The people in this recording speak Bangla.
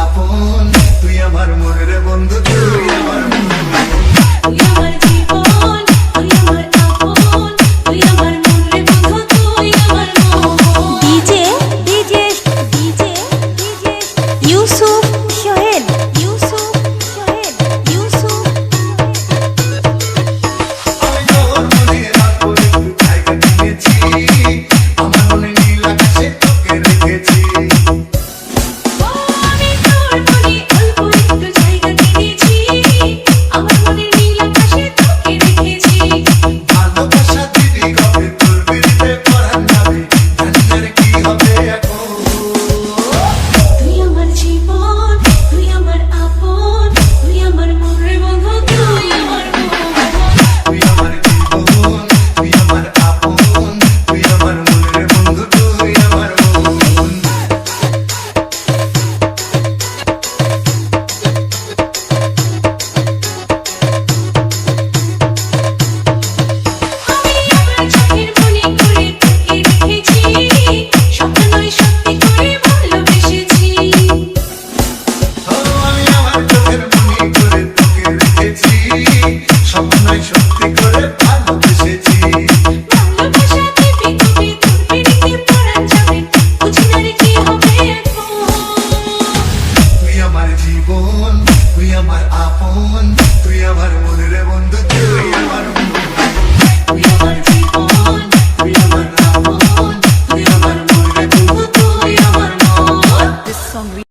আপন, তুই আমার মনের বন্ধু, তুই আমার মন। তুই আমার জীবন, তুই আমার আপন, তুই আমার মনের বন্ধু, তুই আমার মন। DJ DJ DJ DJ Yusuf Sohel Yusuf Sohel Yusuf আমি তোর মনে রাখবো একটু জায়গা নিয়েছি, আমার মনে নীল আকাশে তোকে রেখেছি। আমি তোর মনে অল্প একটু জায়গা কিনেছি, আমার মনে নীল আকাশে তোকে রেখেছি। ভালোবাসা দিবি কবে, তোর বিরিতে পরাণ যাবে, জানি না রে কি হবে এখন। তুই আমার জীবন, তুই আমার আপন, তুই আমার মনের বন্ধু, তুই আমার মন। তুই আমার জীবন, তুই আমার আপন, তুই আমার মনের বন্ধু, তুই আমার মন। আমি আমার চোখের মনে করে তোকে রেখেছি, স্বপ্ন নয় সত্যি করে ভালোবেসেছি। ও আমি আমার চোখের মনি করে তোকে রেখেছি, স্বপ্নই সত্যি করে ভালোবেসেছি। ভালোবাসা দিবি কবে, তোর পিড়িতে পরাণ যাবে, বুঝি না রে কি হবে এখন। তুই আমার জীবন, তুই আমার আপন, তুই আমার